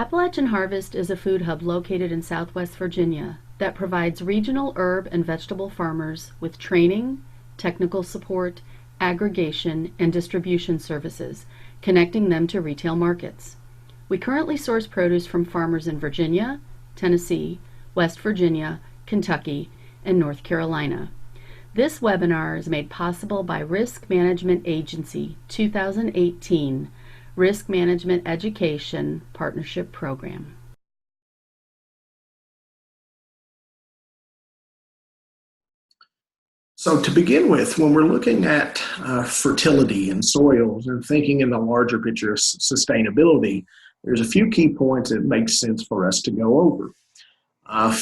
Appalachian Harvest is a food hub located in Southwest Virginia that provides regional herb and vegetable farmers with training, technical support, aggregation, and distribution services, connecting them to retail markets. We currently source produce from farmers in Virginia, Tennessee, West Virginia, Kentucky, and North Carolina. This webinar is made possible by Risk Management Agency 2018 Risk Management Education Partnership Program. So to begin with, when we're looking at fertility in soils and thinking in the larger picture of sustainability, there's a few key points that make sense for us to go over.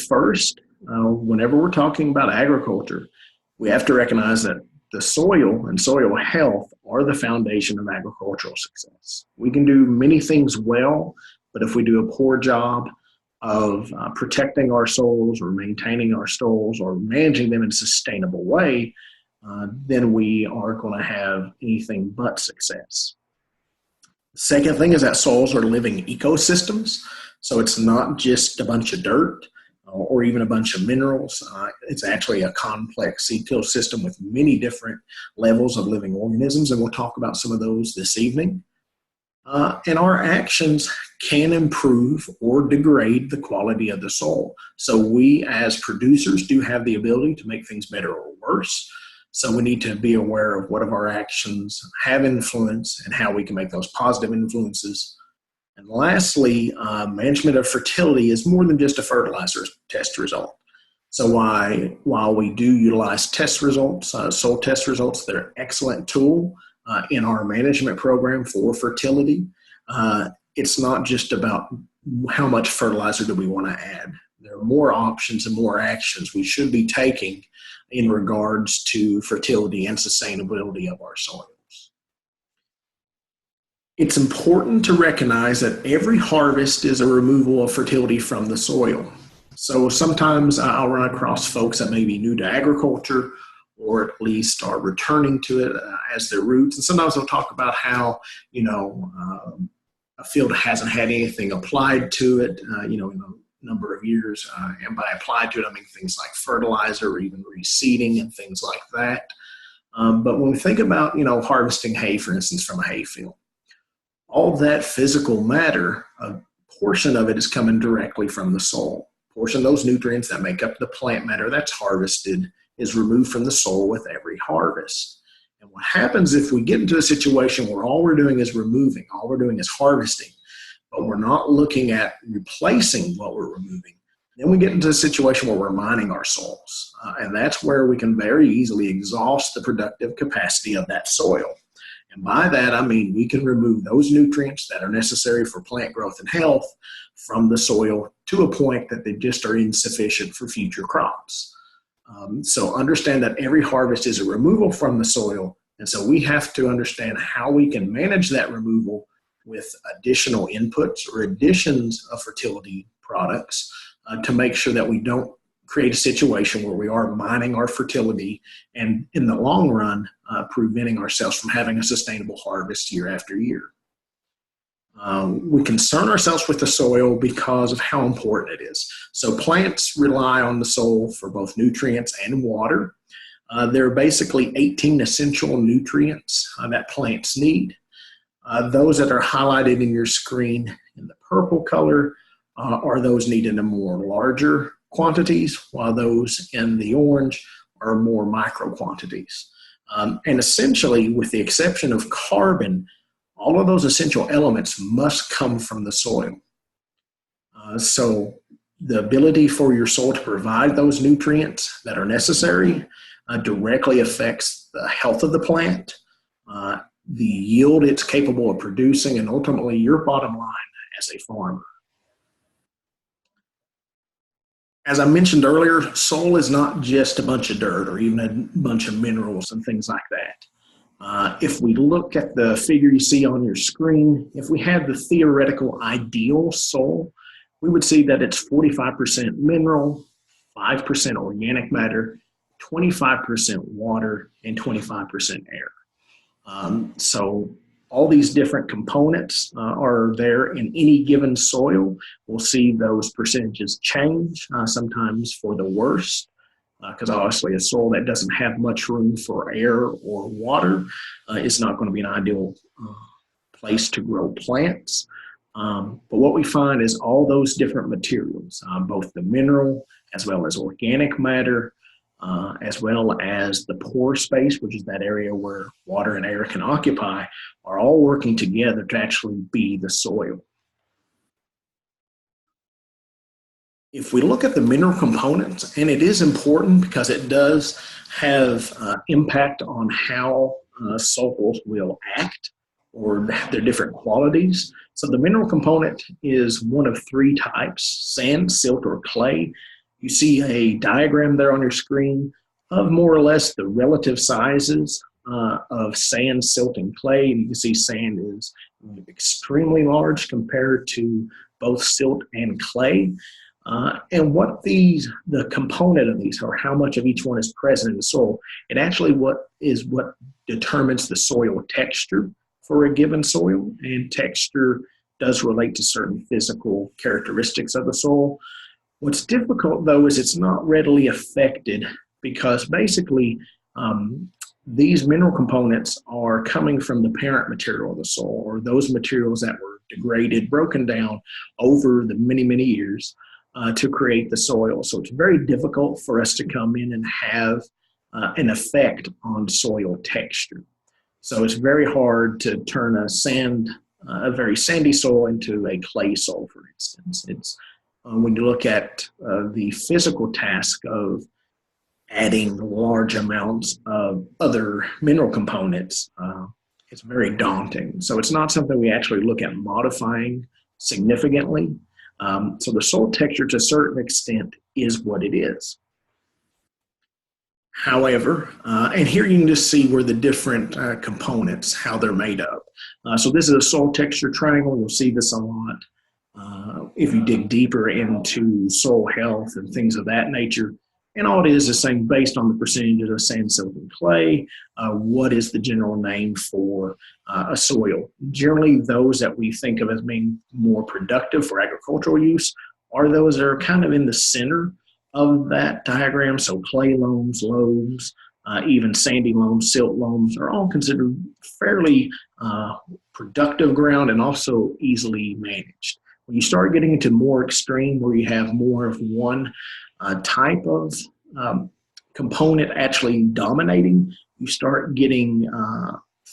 First, whenever we're talking about agriculture, we have to recognize that the soil and soil health are the foundation of agricultural success. We can do many things well, but if we do a poor job of protecting our soils or maintaining our soils or managing them in a sustainable way, then we are going to have anything but success. The second thing is that soils are living ecosystems. So it's not just a bunch of dirt or even a bunch of minerals. It's actually a complex ecosystem with many different levels of living organisms, and we'll talk about some of those this evening. And our actions can improve or degrade the quality of the soil. So we as producers do have the ability to make things better or worse. So we need to be aware of what of our actions have influence and how we can make those positive influences. And lastly, management of fertility is more than just a fertilizer test result. So while we do utilize test results, soil test results, they're an excellent tool in our management program for fertility. It's not just about how much fertilizer do we want to add. There are more options and more actions we should be taking in regards to fertility and sustainability of our soils. It's important to recognize that every harvest is a removal of fertility from the soil. So sometimes I'll run across folks that may be new to agriculture or at least are returning to it as their roots. And sometimes they'll talk about how, a field hasn't had anything applied to it, in a number of years. And by applied to it, I mean things like fertilizer or even reseeding and things like that. But when we think about, harvesting hay, for instance, from a hay field, all that physical matter, a portion of it is coming directly from the soil. A portion of those nutrients that make up the plant matter that's harvested is removed from the soil with every harvest. And what happens if we get into a situation where all we're doing is removing, all we're doing is harvesting, but we're not looking at replacing what we're removing, then we get into a situation where we're mining our soils. And that's where we can very easily exhaust the productive capacity of that soil. And by that, I mean we can remove those nutrients that are necessary for plant growth and health from the soil to a point that they just are insufficient for future crops. So understand that every harvest is a removal from the soil. And so we have to understand how we can manage that removal with additional inputs or additions of fertility products to make sure that we don't create a situation where we are mining our fertility and in the long run, preventing ourselves from having a sustainable harvest year after year. We concern ourselves with the soil because of how important it is. So plants rely on the soil for both nutrients and water. There are basically 18 essential nutrients that plants need. Those that are highlighted in your screen in the purple color are those needed in more larger quantities, while those in the orange are more micro quantities. And essentially, with the exception of carbon, all of those essential elements must come from the soil. So the ability for your soil to provide those nutrients that are necessary directly affects the health of the plant, the yield it's capable of producing, and ultimately your bottom line as a farmer. As I mentioned earlier, soil is not just a bunch of dirt or even a bunch of minerals and things like that. If we look at the figure you see on your screen, if we had the theoretical ideal soil, we would see that it's 45% mineral, 5% organic matter, 25% water, and 25% air. So all these different components are there in any given soil. We'll see those percentages change, sometimes for the worse, because obviously a soil that doesn't have much room for air or water is not going to be an ideal place to grow plants. But what we find is all those different materials, both the mineral as well as organic matter, as well as the pore space, which is that area where water and air can occupy, are all working together to actually be the soil. If we look at the mineral components, and it is important because it does have impact on how soils will act or their different qualities. So the mineral component is one of three types: sand, silt, or clay. You see a diagram there on your screen of more or less the relative sizes of sand, silt, and clay. And you can see sand is extremely large compared to both silt and clay. And what the component of these, or how much of each one is present in the soil, it actually what determines the soil texture for a given soil. And texture does relate to certain physical characteristics of the soil. What's difficult, though, is it's not readily affected because basically these mineral components are coming from the parent material of the soil, or those materials that were degraded, broken down over the many, many years to create the soil. So it's very difficult for us to come in and have an effect on soil texture. So it's very hard to turn a very sandy soil into a clay soil, for instance. It's when you look at the physical task of adding large amounts of other mineral components, it's very daunting. So it's not something we actually look at modifying significantly. So the soil texture, to a certain extent, is what it is. However, and here you can just see where the different components, how they're made up. So this is a soil texture triangle. You'll see this a lot if you dig deeper into soil health and things of that nature. And all it is saying, based on the percentages of sand, silt, and clay, what is the general name for a soil? Generally, those that we think of as being more productive for agricultural use are those that are kind of in the center of that diagram. So clay loams, loams, even sandy loams, silt loams are all considered fairly productive ground and also easily managed. When you start getting into more extreme, where you have more of one type of component actually dominating, you start getting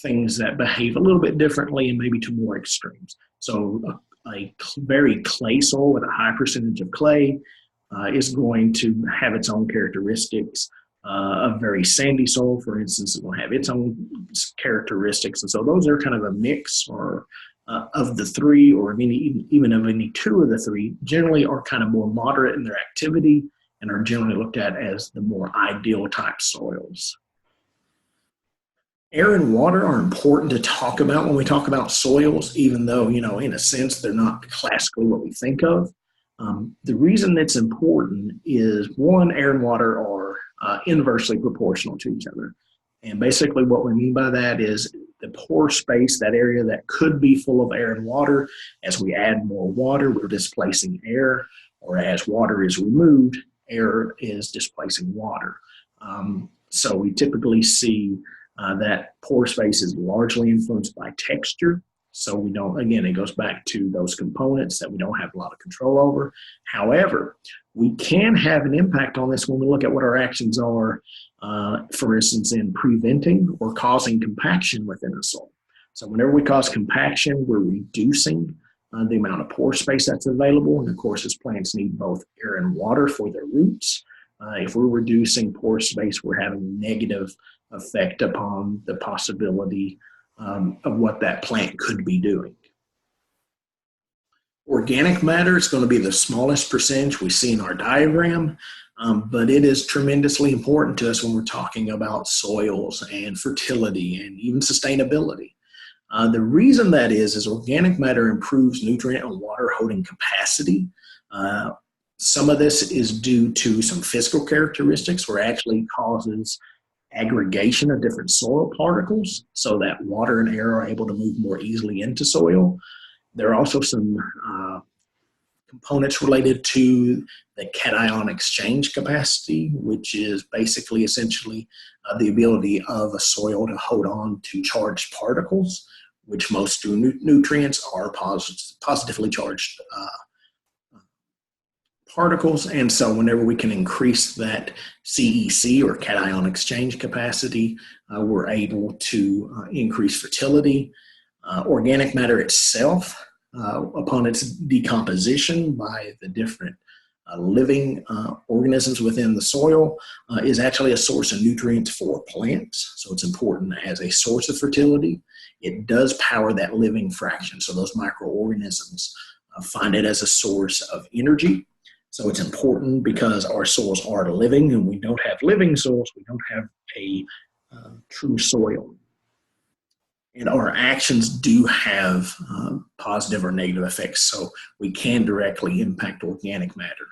things that behave a little bit differently and maybe to more extremes. So a very clay soil with a high percentage of clay is going to have its own characteristics. A very sandy soil, for instance, is going to have its own characteristics. And so those are kind of a mix or of the three, or even of any two of the three, generally are kind of more moderate in their activity and are generally looked at as the more ideal type soils. Air and water are important to talk about when we talk about soils, even though, in a sense, they're not classically what we think of. The reason it's important is, one, air and water are inversely proportional to each other. And basically what we mean by that is the pore space, that area that could be full of air and water, as we add more water, we're displacing air, or as water is removed, air is displacing water. So we typically see that pore space is largely influenced by texture. So we don't, again, it goes back to those components that we don't have a lot of control over. However, we can have an impact on this when we look at what our actions are, for instance, in preventing or causing compaction within a soil. So whenever we cause compaction, we're reducing the amount of pore space that's available. And of course, as plants need both air and water for their roots, if we're reducing pore space, we're having a negative effect upon the possibility of what that plant could be doing. Organic matter is going to be the smallest percentage we see in our diagram, but it is tremendously important to us when we're talking about soils and fertility and even sustainability. The reason that is organic matter improves nutrient and water holding capacity. Some of this is due to some physical characteristics, where it actually causes aggregation of different soil particles so that water and air are able to move more easily into soil. There are also some components related to the cation exchange capacity, which is basically essentially the ability of a soil to hold on to charged particles, which most nutrients are positively charged particles. And so whenever we can increase that CEC or cation exchange capacity, we're able to increase fertility. Organic matter itself, upon its decomposition by the different living organisms within the soil, is actually a source of nutrients for plants. So it's important as a source of fertility. It does power that living fraction. So those microorganisms find it as a source of energy. So it's important because our soils are living, and we don't have living soils, we don't have a true soil. And our actions do have positive or negative effects, so we can directly impact organic matter.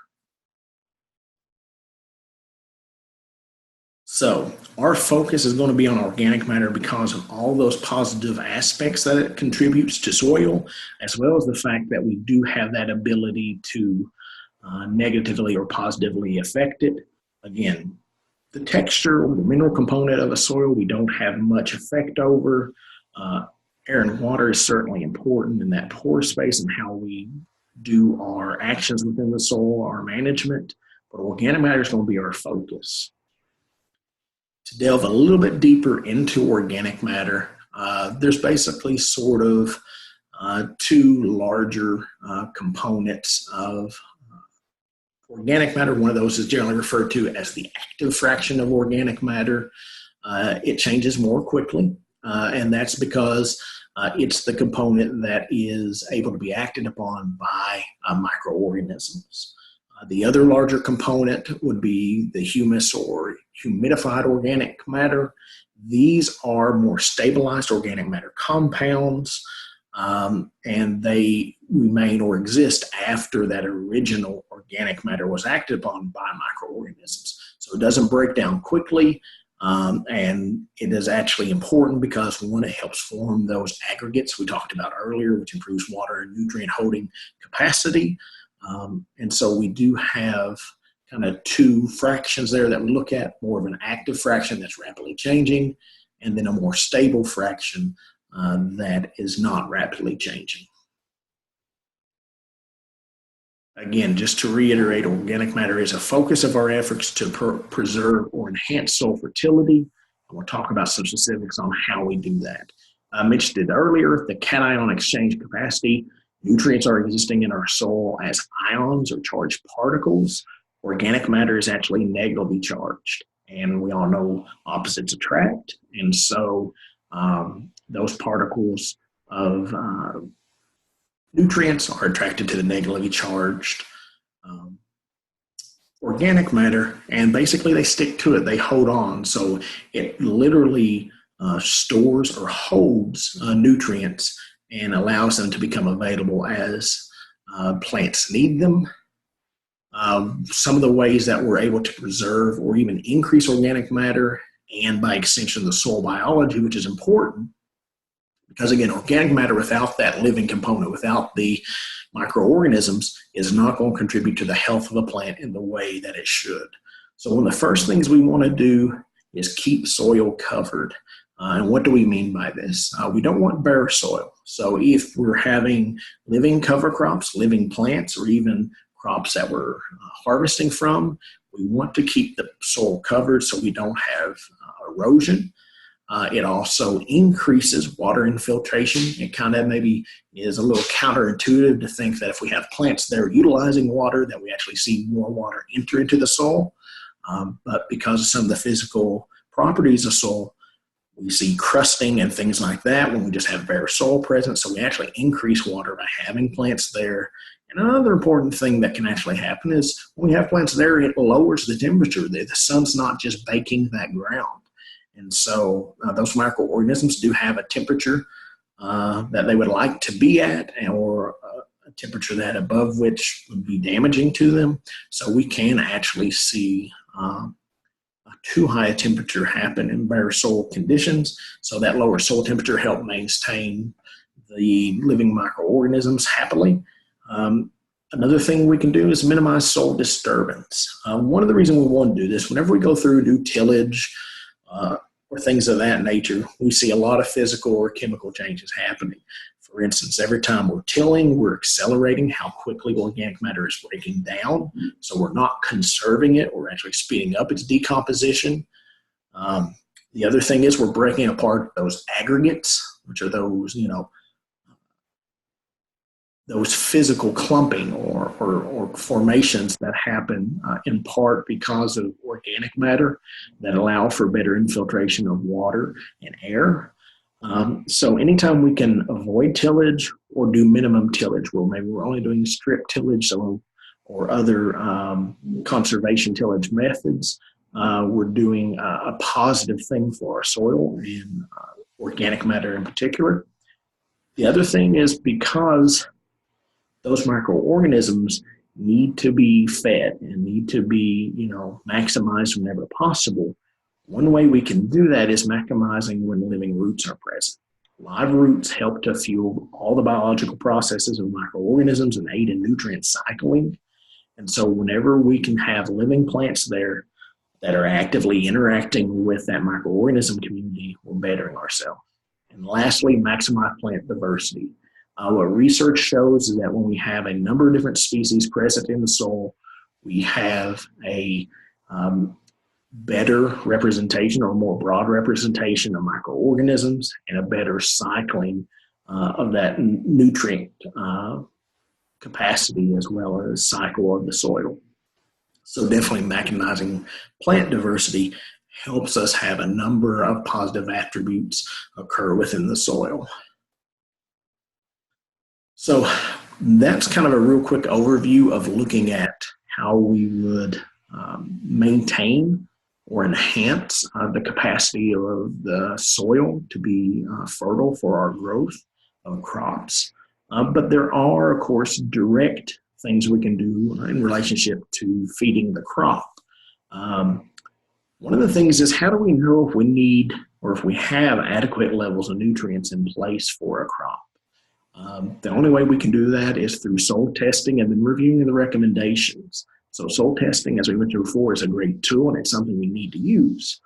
So our focus is going to be on organic matter because of all those positive aspects that it contributes to soil, as well as the fact that we do have that ability to negatively or positively affect it. Again, the texture or the mineral component of a soil we don't have much effect over. Air and water is certainly important in that pore space and how we do our actions within the soil, our management, but organic matter is going to be our focus. To delve a little bit deeper into organic matter, there's basically sort of two larger components of organic matter. One of those is generally referred to as the active fraction of organic matter. It changes more quickly, and that's because it's the component that is able to be acted upon by microorganisms. The other larger component would be the humus or humidified organic matter. These are more stabilized organic matter compounds, and they remain or exist after that original organic matter was acted upon by microorganisms. So it doesn't break down quickly, and it is actually important because, one, it helps form those aggregates we talked about earlier, which improves water and nutrient holding capacity. And so we do have kind of two fractions there that we look at, more of an active fraction that's rapidly changing, and then a more stable fraction that is not rapidly changing. Again, just to reiterate, organic matter is a focus of our efforts to preserve or enhance soil fertility. We'll talk about some specifics on how we do that. I mentioned it earlier, the cation exchange capacity. Nutrients are existing in our soil as ions or charged particles. Organic matter is actually negatively charged, and we all know opposites attract. And so those particles of nutrients are attracted to the negatively charged organic matter, and basically they stick to it, they hold on. So it literally stores or holds nutrients and allows them to become available as plants need them. Some of the ways that we're able to preserve or even increase organic matter, and by extension the soil biology, which is important, because again, organic matter without that living component, without the microorganisms, is not going to contribute to the health of a plant in the way that it should. So one of the first things we want to do is keep soil covered. And what do we mean by this? We don't want bare soil. So if we're having living cover crops, living plants, or even crops that we're harvesting from, we want to keep the soil covered so we don't have erosion. It also increases water infiltration. It kind of maybe is a little counterintuitive to think that if we have plants that are utilizing water, that we actually see more water enter into the soil. But because of some of the physical properties of soil, we see crusting and things like that when we just have bare soil present. So we actually increase water by having plants there. And another important thing that can actually happen is when we have plants there, it lowers the temperature. The sun's not just baking that ground. And so those microorganisms do have a temperature that they would like to be at, or a temperature that above which would be damaging to them. So we can actually see too high a temperature happen in bare soil conditions. So that lower soil temperature helps maintain the living microorganisms happily. Another thing we can do is minimize soil disturbance. One of the reasons we want to do this, whenever we go through new tillage or things of that nature, we see a lot of physical or chemical changes happening. For instance, every time we're tilling, we're accelerating how quickly organic matter is breaking down. So we're not conserving it, we're actually speeding up its decomposition. The other thing is we're breaking apart those aggregates, which are those, those physical clumping or formations that happen in part because of organic matter that allow for better infiltration of water and air. So anytime we can avoid tillage or do minimum tillage, well, maybe we're only doing strip tillage or other conservation tillage methods, we're doing a positive thing for our soil and organic matter in particular. The other thing is because those microorganisms need to be fed and need to be, maximized whenever possible. One way we can do that is maximizing when living roots are present. Live roots help to fuel all the biological processes of microorganisms and aid in nutrient cycling. And so whenever we can have living plants there that are actively interacting with that microorganism community, we're bettering ourselves. And lastly, maximize plant diversity. What research shows is that when we have a number of different species present in the soil, we have a better representation or more broad representation of microorganisms and a better cycling of that nutrient capacity as well as cycle of the soil. So definitely maximizing plant diversity helps us have a number of positive attributes occur within the soil. So that's kind of a real quick overview of looking at how we would maintain or enhance the capacity of the soil to be fertile for our growth of crops. But there are, of course, direct things we can do in relationship to feeding the crop. One of the things is, how do we know if we need or if we have adequate levels of nutrients in place for a crop? The only way we can do that is through soil testing and then reviewing the recommendations. So soil testing, as we mentioned before, is a great tool and it's something we need to use.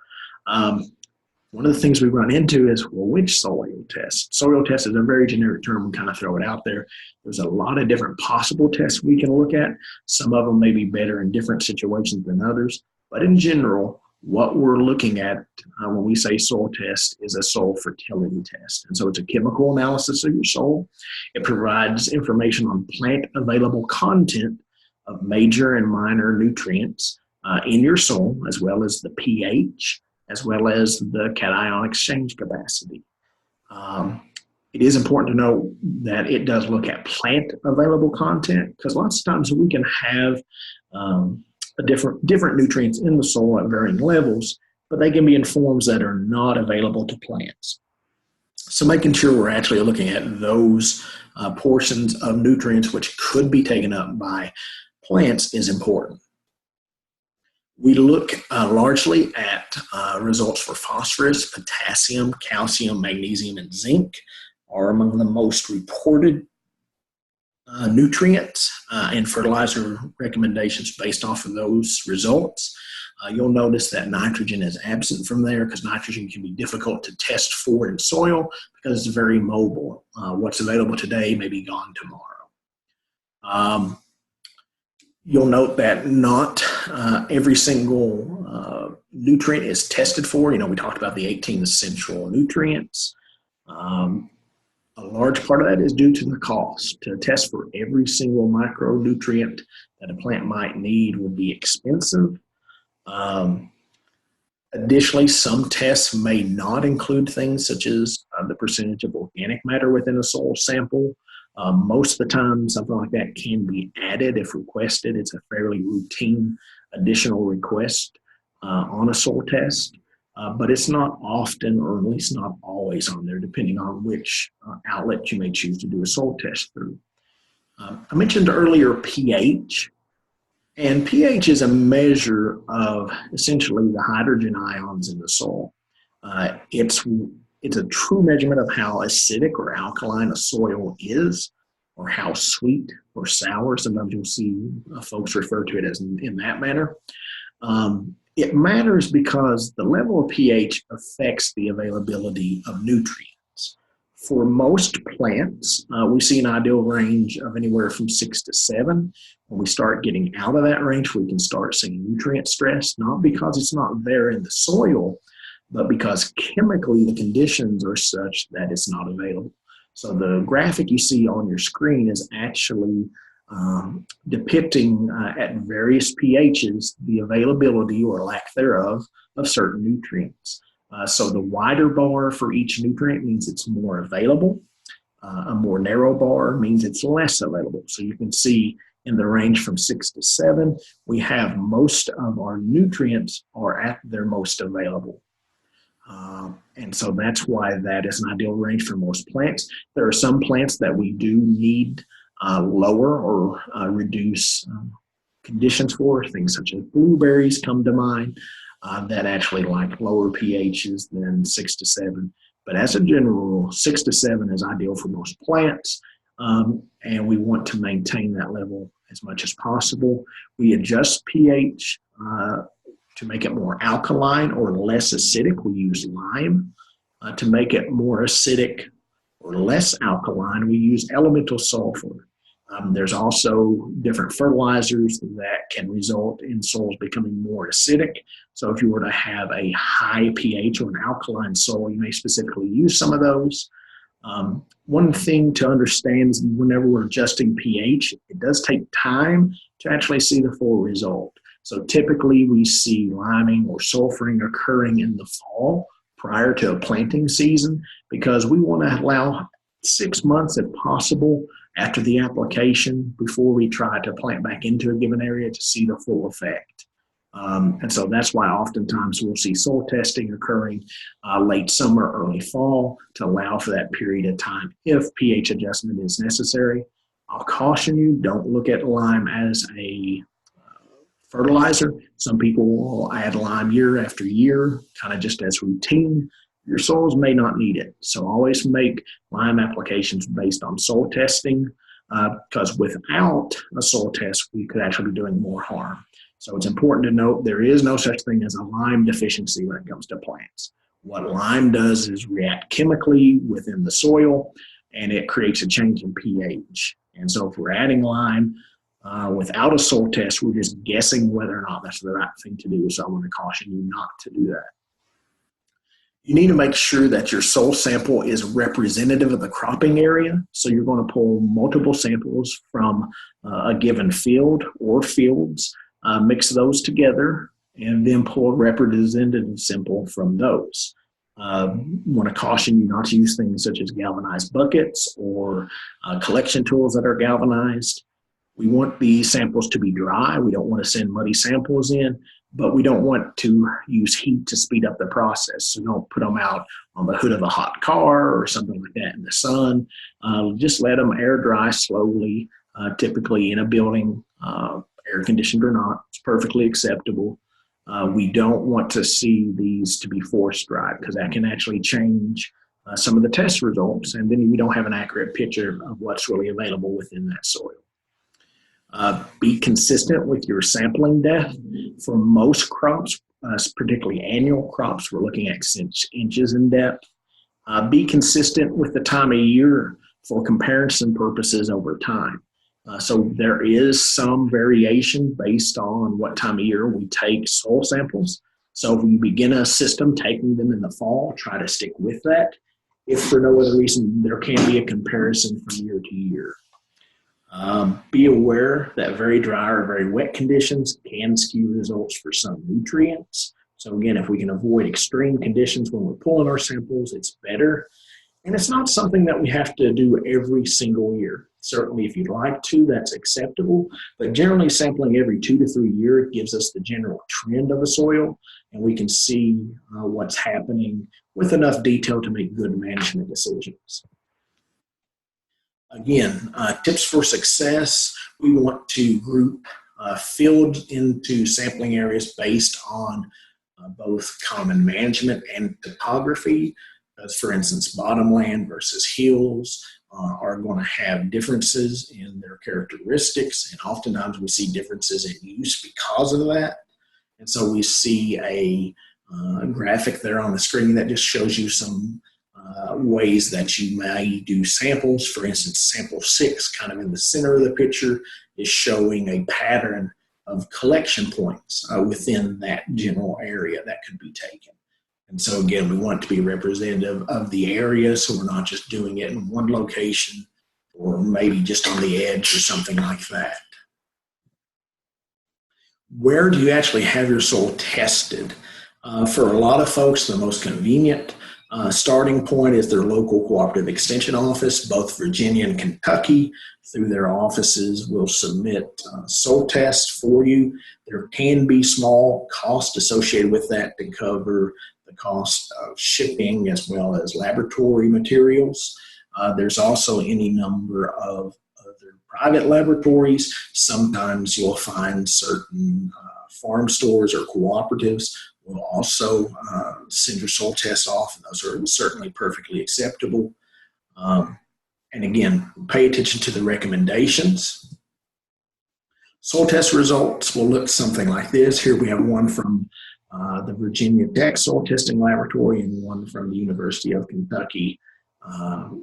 One of the things we run into is, well, which soil test? Soil test is a very generic term. We kind of throw it out there. There's a lot of different possible tests we can look at. Some of them may be better in different situations than others. But in general, what we're looking at when we say soil test is a soil fertility test. And so it's a chemical analysis of your soil. It provides information on plant available content of major and minor nutrients in your soil, as well as the pH, as well as the cation exchange capacity. It is important to know that it does look at plant available content, because lots of times we can have different nutrients in the soil at varying levels, but they can be in forms that are not available to plants. So making sure we're actually looking at those portions of nutrients which could be taken up by plants is important. We look largely at results for phosphorus, potassium, calcium, magnesium, and zinc are among the most reported nutrients and fertilizer recommendations based off of those results. You'll notice that nitrogen is absent from there because nitrogen can be difficult to test for in soil because it's very mobile. What's available today may be gone tomorrow. You'll note that not every single nutrient is tested for. We talked about the 18 essential nutrients. A large part of that is due to the cost. To test for every single micronutrient that a plant might need would be expensive. Additionally, some tests may not include things such as the percentage of organic matter within a soil sample. Most of the time, something like that can be added if requested. It's a fairly routine additional request on a soil test. But it's not often, or at least not always on there, depending on which outlet you may choose to do a soil test through. I mentioned earlier pH, And pH is a measure of essentially the hydrogen ions in the soil. It's a true measurement of how acidic or alkaline a soil is, or how sweet or sour. Sometimes you'll see folks refer to it as in that manner. It matters because the level of pH affects the availability of nutrients. For most plants, we see an ideal range of anywhere from 6 to 7. When we start getting out of that range, we can start seeing nutrient stress, not because it's not there in the soil, but because chemically the conditions are such that it's not available. So the graphic you see on your screen is actually depicting at various pHs the availability or lack thereof of certain nutrients. So the wider bar for each nutrient means it's more available. A more narrow bar means it's less available. So you can see in the range from 6 to 7, we have most of our nutrients are at their most available. And so that's why that is an ideal range for most plants. There are some plants that we do need lower or reduce conditions for. Things such as blueberries come to mind that actually like lower pHs than 6 to 7. But as a general rule, 6 to 7 is ideal for most plants, and we want to maintain that level as much as possible. We adjust pH to make it more alkaline or less acidic. We use lime. To make it more acidic or less alkaline, we use elemental sulfur. There's also different fertilizers that can result in soils becoming more acidic. So if you were to have a high pH or an alkaline soil, you may specifically use some of those. One thing to understand is whenever we're adjusting pH, it does take time to actually see the full result. So typically we see liming or sulfuring occurring in the fall prior to a planting season, because we want to allow 6 months if possible after the application before we try to plant back into a given area to see the full effect. And so that's why oftentimes we'll see soil testing occurring late summer, early fall to allow for that period of time if pH adjustment is necessary. I'll caution you, don't look at lime as a fertilizer. Some people will add lime year after year, kind of just as routine. Your soils may not need it. So always make lime applications based on soil testing, because without a soil test, we could actually be doing more harm. So it's important to note there is no such thing as a lime deficiency when it comes to plants. What lime does is react chemically within the soil, and it creates a change in pH. And so if we're adding lime without a soil test, we're just guessing whether or not that's the right thing to do. So I want to caution you not to do that. You need to make sure that your soil sample is representative of the cropping area. So you're going to pull multiple samples from a given field or fields, mix those together, and then pull a representative sample from those. Want to caution you not to use things such as galvanized buckets or collection tools that are galvanized. We want these samples to be dry. We don't want to send muddy samples in, but we don't want to use heat to speed up the process. So don't put them out on the hood of a hot car or something like that in the sun. Just let them air dry slowly, typically in a building, air conditioned or not. It's perfectly acceptable. We don't want to see these to be force dried because that can actually change some of the test results, and then we don't have an accurate picture of what's really available within that soil. Be consistent with your sampling depth. For most crops, particularly annual crops, we're looking at 6 inches in depth. Be consistent with the time of year for comparison purposes over time. So there is some variation based on what time of year we take soil samples. So if we begin a system taking them in the fall, try to stick with that. If for no other reason, there can be a comparison from year to year. Be aware that very dry or very wet conditions can skew results for some nutrients. So again, if we can avoid extreme conditions when we're pulling our samples, it's better. And it's not something that we have to do every single year. Certainly, if you'd like to, that's acceptable. But generally, sampling every 2 to 3 years gives us the general trend of a soil, and we can see what's happening with enough detail to make good management decisions. Again, tips for success, we want to group filled into sampling areas based on both common management and topography. As for instance, bottomland versus hills are going to have differences in their characteristics, and oftentimes we see differences in use because of that. And so we see a graphic there on the screen that just shows you some ways that you may do samples. For instance, sample 6, kind of in the center of the picture, is showing a pattern of collection points within that general area that could be taken. And so again, we want it to be representative of the area, so we're not just doing it in one location or maybe just on the edge or something like that. Where do you actually have your soil tested? For a lot of folks, the most convenient starting point is their local cooperative extension office. Both Virginia and Kentucky, through their offices, will submit soil tests for you. There can be small costs associated with that to cover the cost of shipping as well as laboratory materials. There's also any number of other private laboratories. Sometimes you'll find certain farm stores or cooperatives will also send your soil tests off, and those are certainly perfectly acceptable. And again, pay attention to the recommendations. Soil test results will look something like this. Here we have one from the Virginia Tech Soil Testing Laboratory and one from the University of Kentucky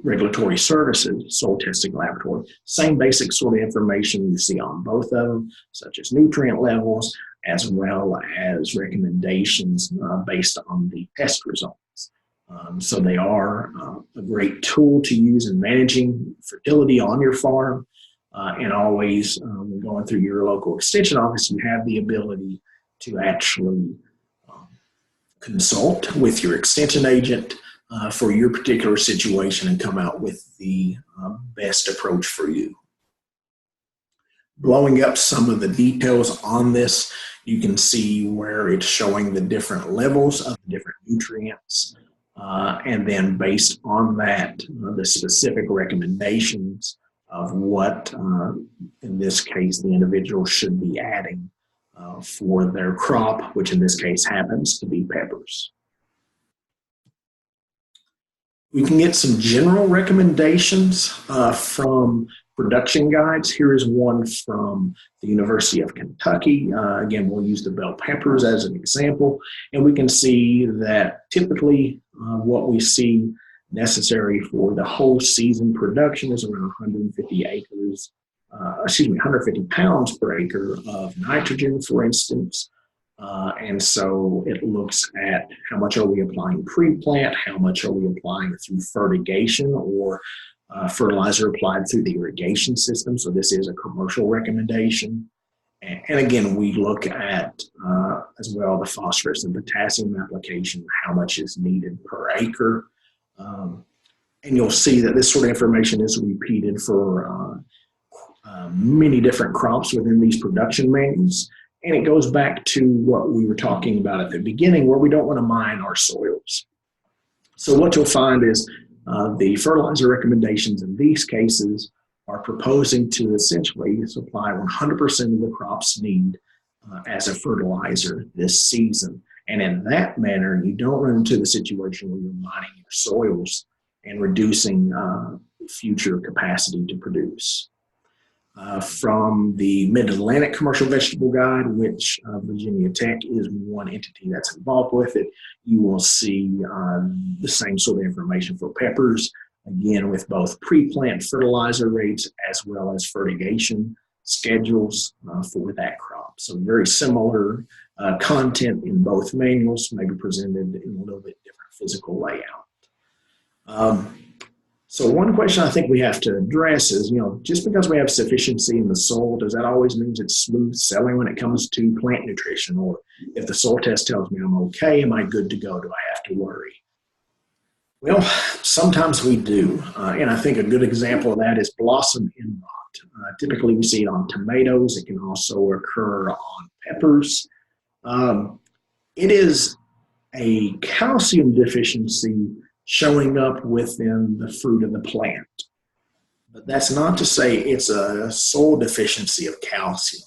Regulatory Services Soil Testing Laboratory. Same basic sort of information you see on both of them, such as nutrient levels, as well as recommendations based on the test results. So they are a great tool to use in managing fertility on your farm. And always, when going through your local extension office, you have the ability to actually consult with your extension agent for your particular situation and come out with the best approach for you. Blowing up some of the details on this, you can see where it's showing the different levels of the different nutrients. And then based on that, the specific recommendations of what, in this case, the individual should be adding for their crop, which in this case happens to be peppers. We can get some general recommendations from production guides. Here is one from the University of Kentucky. Again, we'll use the bell peppers as an example, and we can see that typically what we see necessary for the whole season production is around 150 pounds per acre of nitrogen, for instance. And so it looks at how much are we applying pre-plant, how much are we applying through fertigation or fertilizer applied through the irrigation system. So this is a commercial recommendation. And again, we look at as well the phosphorus and potassium application, how much is needed per acre. And you'll see that this sort of information is repeated for many different crops within these production manuals. And it goes back to what we were talking about at the beginning, where we don't want to mine our soils. So what you'll find is the fertilizer recommendations in these cases are proposing to essentially supply 100% of the crop's need as a fertilizer this season. And in that manner, you don't run into the situation where you're mining your soils and reducing future capacity to produce. From the Mid-Atlantic Commercial Vegetable Guide, which Virginia Tech is one entity that's involved with it, you will see the same sort of information for peppers, again with both pre-plant fertilizer rates as well as fertigation schedules for that crop. So very similar content in both manuals, maybe presented in a little bit different physical layout. So one question I think we have to address is, just because we have sufficiency in the soil, does that always mean it's smooth sailing when it comes to plant nutrition? Or if the soil test tells me I'm okay, am I good to go? Do I have to worry? Well, sometimes we do. And I think a good example of that is blossom end rot. Typically we see it on tomatoes. It can also occur on peppers. It is a calcium deficiency showing up within the fruit of the plant. But that's not to say it's a sole deficiency of calcium.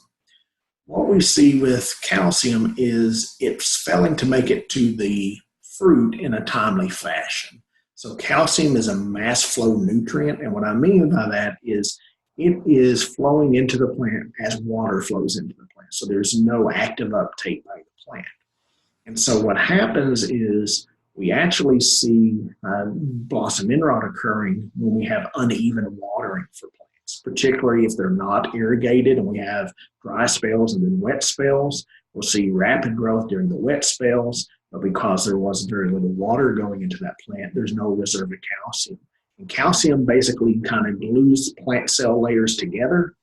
What we see with calcium is it's failing to make it to the fruit in a timely fashion. So calcium is a mass flow nutrient, and what I mean by that is it is flowing into the plant as water flows into the plant. So there's no active uptake by the plant. And so what happens is we actually see blossom end rot occurring when we have uneven watering for plants, particularly if they're not irrigated and we have dry spells and then wet spells. We'll see rapid growth during the wet spells, but because there wasn't very little water going into that plant, there's no reserve of calcium. And calcium basically kind of glues plant cell layers together,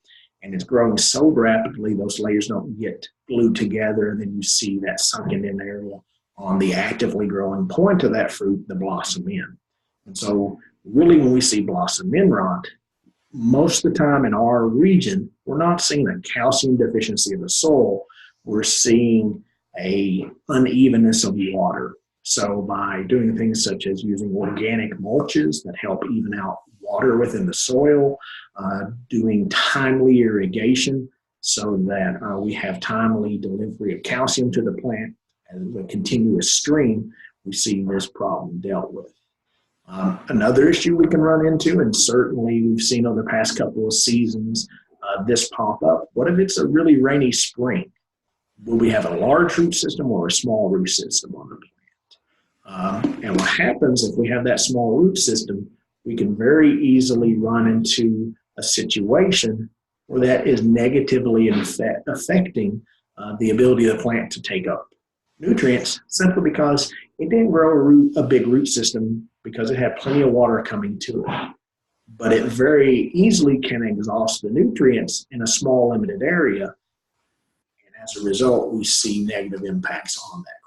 and it's growing so rapidly those layers don't get glued together, and then you see that sunken in area on the actively growing point of that fruit, the blossom end. And so really when we see blossom end rot, most of the time in our region, we're not seeing a calcium deficiency of the soil, we're seeing a unevenness of water. So by doing things such as using organic mulches that help even out water within the soil, doing timely irrigation so that we have timely delivery of calcium to the plant as a continuous stream, we see this problem dealt with. Another issue we can run into, and certainly we've seen over the past couple of seasons this pop up, what if it's a really rainy spring? Will we have a large root system or a small root system on the plant? And what happens if we have that small root system, we can very easily run into a situation where that is negatively affecting the ability of the plant to take up nutrients, simply because it didn't grow a big root system because it had plenty of water coming to it. But it very easily can exhaust the nutrients in a small limited area. And as a result, we see negative impacts on that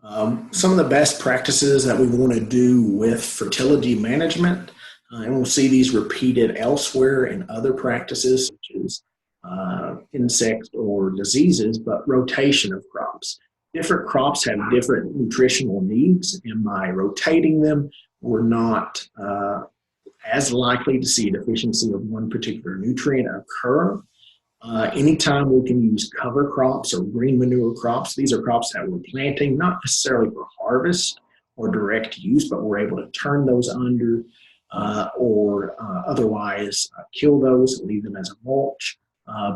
crop. Some of the best practices that we want to do with fertility management, and we'll see these repeated elsewhere in other practices such as insect or diseases, but rotation of crops. Different crops have different nutritional needs, and by rotating them, we're not as likely to see a deficiency of one particular nutrient occur. Anytime we can use cover crops or green manure crops, these are crops that we're planting, not necessarily for harvest or direct use, but we're able to turn those under or otherwise kill those, leave them as a mulch.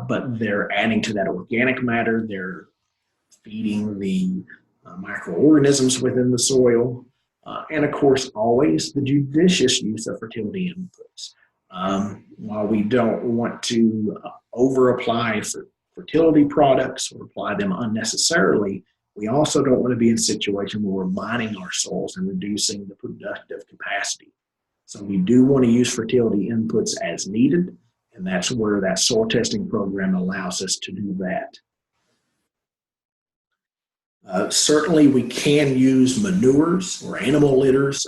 But they're adding to that organic matter. They're feeding the microorganisms within the soil. And of course, always the judicious use of fertility inputs. While we don't want to over-apply for fertility products or apply them unnecessarily, we also don't want to be in a situation where we're mining our soils and reducing the productive capacity. So we do want to use fertility inputs as needed, and that's where that soil testing program allows us to do that. Certainly we can use manures or animal litters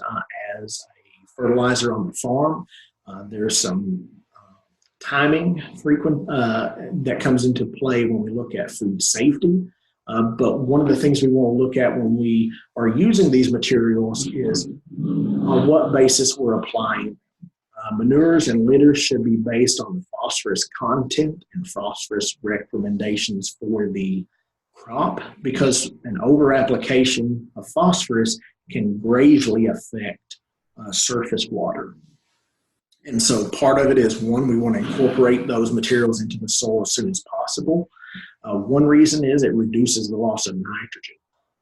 as a fertilizer on the farm. There's some timing that comes into play when we look at food safety. But one of the things we want to look at when we are using these materials is on what basis we're applying. Manures and litters should be based on the phosphorus content and phosphorus recommendations for the crop, because an over-application of phosphorus can gravely affect surface water. And so part of it is, one, we want to incorporate those materials into the soil as soon as possible. One reason is it reduces the loss of nitrogen.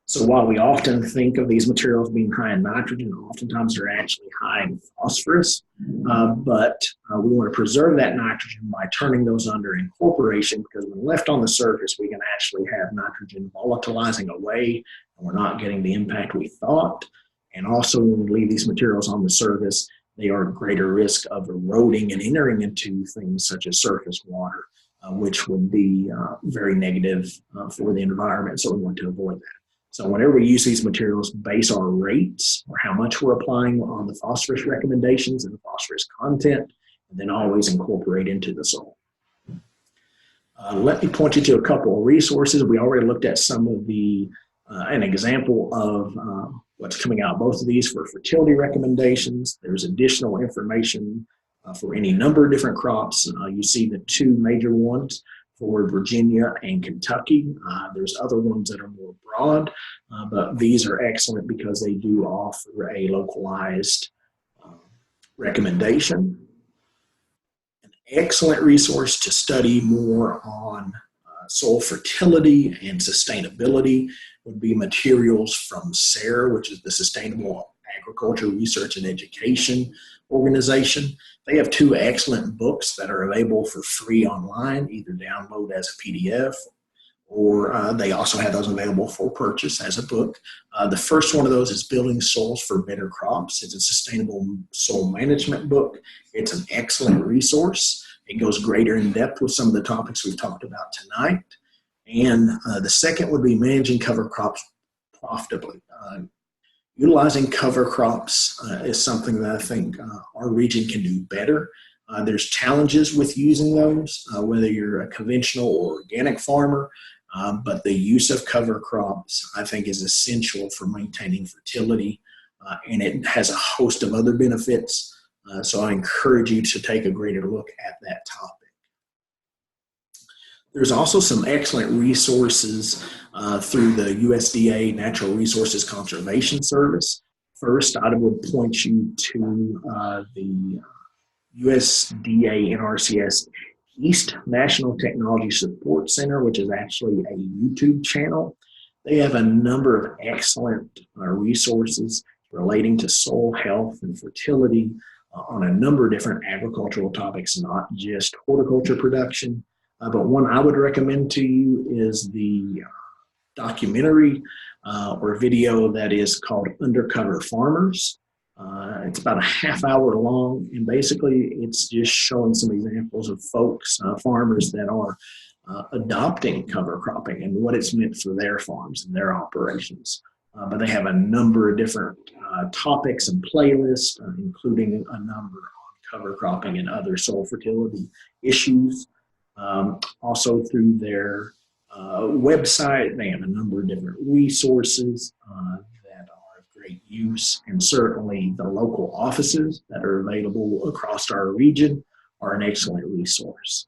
So while we often think of these materials being high in nitrogen, oftentimes they're actually high in phosphorus, but we want to preserve that nitrogen by turning those under incorporation, because when left on the surface, we can actually have nitrogen volatilizing away, and we're not getting the impact we thought. And also when we leave these materials on the surface, they are at greater risk of eroding and entering into things such as surface water, which would be very negative for the environment, so we want to avoid that. So whenever we use these materials, base our rates or how much we're applying on the phosphorus recommendations and the phosphorus content, and then always incorporate into the soil. Let me point you to a couple of resources. We already looked at some of an example of what's coming out of both of these for fertility recommendations. There's additional information for any number of different crops. You see the two major ones for Virginia and Kentucky. There's other ones that are more broad, but these are excellent because they do offer a localized recommendation. An excellent resource to study more on soil fertility and sustainability would be materials from SARE, which is the Sustainable Agriculture Research and Education Organization. They have two excellent books that are available for free online, either download as a PDF or they also have those available for purchase as a book. The first one of those is Building Soils for Better Crops. It's a sustainable soil management book. It's an excellent resource. It goes greater in depth with some of the topics we've talked about tonight. And the second would be Managing Cover Crops Profitably. Utilizing cover crops is something that I think our region can do better. There's challenges with using those, whether you're a conventional or organic farmer, but the use of cover crops, I think, is essential for maintaining fertility, and it has a host of other benefits. So I encourage you to take a greater look at that topic. There's also some excellent resources through the USDA Natural Resources Conservation Service. First, I would point you to the USDA NRCS East National Technology Support Center, which is actually a YouTube channel. They have a number of excellent resources relating to soil health and fertility on a number of different agricultural topics, not just horticulture production. But one I would recommend to you is the documentary or video that is called Undercover Farmers. It's about a half hour long, and basically it's just showing some examples of folks, farmers that are adopting cover cropping and what it's meant for their farms and their operations. But they have a number of different topics and playlists, including a number on cover cropping and other soil fertility issues. Also through their website, they have a number of different resources that are of great use, and certainly the local offices that are available across our region are an excellent resource.